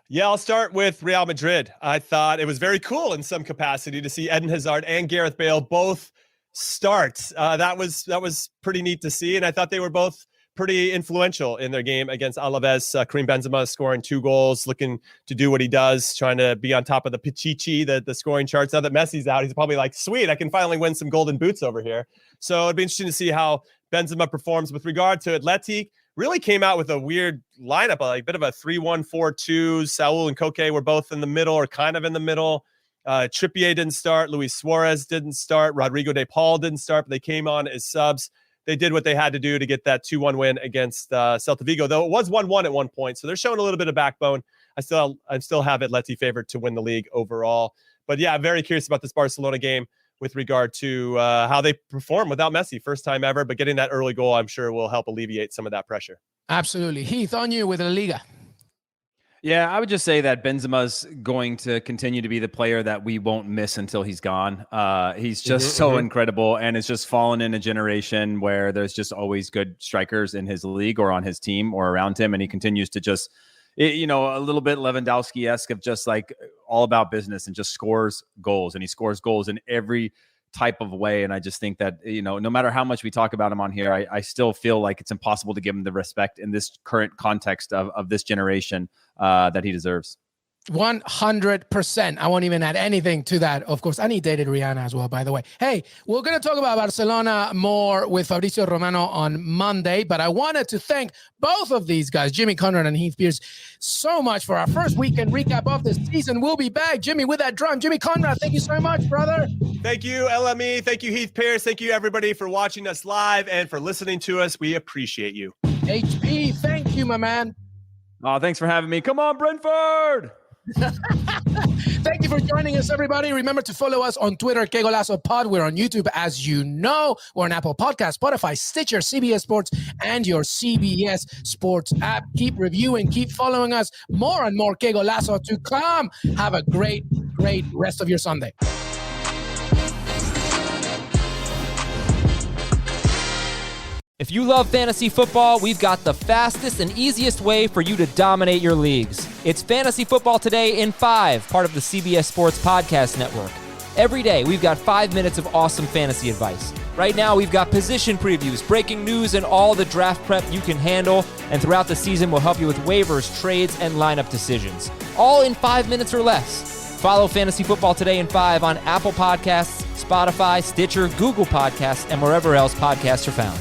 Yeah, I'll start with Real Madrid. I thought it was very cool in some capacity to see Eden Hazard and Gareth Bale both start. That was pretty neat to see, and I thought they were both pretty influential in their game against Alaves. Karim Benzema scoring 2 goals, looking to do what he does, trying to be on top of the Pichichi, the scoring charts. Now that Messi's out, he's probably like, sweet, I can finally win some golden boots over here. So it'd be interesting to see how Benzema performs. With regard to Athletic, really came out with a weird lineup, a bit of a 3-1-4-2. Saul and Koke were both in the middle, or kind of in the middle. Trippier didn't start. Luis Suarez didn't start. Rodrigo de Paul didn't start, but they came on as subs. They did what they had to do to get that 2-1 win against Celta Vigo, though it was 1-1 at one point. So they're showing a little bit of backbone. I still have Atleti favored to win the league overall. But yeah, I'm very curious about this Barcelona game with regard to how they perform without Messi. First time ever, but getting that early goal, I'm sure, will help alleviate some of that pressure. Absolutely. Heath, on you with La Liga. Yeah, I would just say that Benzema's going to continue to be the player that we won't miss until he's gone. He's just so incredible, and it's just fallen in a generation where there's just always good strikers in his league or on his team or around him, and he continues to just, a little bit Lewandowski-esque of just like all about business and just scores goals, and he scores goals in every type of way. And I just think that, no matter how much we talk about him on here, I still feel like it's impossible to give him the respect in this current context of this generation that he deserves. 100%. I won't even add anything to that. Of course, and he dated Rihanna as well, by the way. Hey, we're going to talk about Barcelona more with Fabrizio Romano on Monday, but I wanted to thank both of these guys, Jimmy Conrad and Heath Pierce, so much for our first weekend recap of this season. We'll be back. Jimmy, with that drum. Jimmy Conrad, thank you so much, brother. Thank you, LME. Thank you, Heath Pierce. Thank you, everybody, for watching us live and for listening to us. We appreciate you. HP, thank you, my man. Oh, thanks for having me. Come on, Brentford. Thank you for joining us, everybody. Remember to follow us on Twitter, Que Golazo Pod. We're on YouTube, as you know. We're on Apple Podcasts, Spotify, Stitcher, CBS Sports, and your CBS Sports app. Keep reviewing, keep following us. More and more Que Golazo to come. Have a great rest of your Sunday. If you love fantasy football, we've got the fastest and easiest way for you to dominate your leagues. It's Fantasy Football Today in 5, part of the CBS Sports Podcast Network. Every day, we've got 5 minutes of awesome fantasy advice. Right now, we've got position previews, breaking news, and all the draft prep you can handle. And throughout the season, we'll help you with waivers, trades, and lineup decisions. All in 5 minutes or less. Follow Fantasy Football Today in 5 on Apple Podcasts, Spotify, Stitcher, Google Podcasts, and wherever else podcasts are found.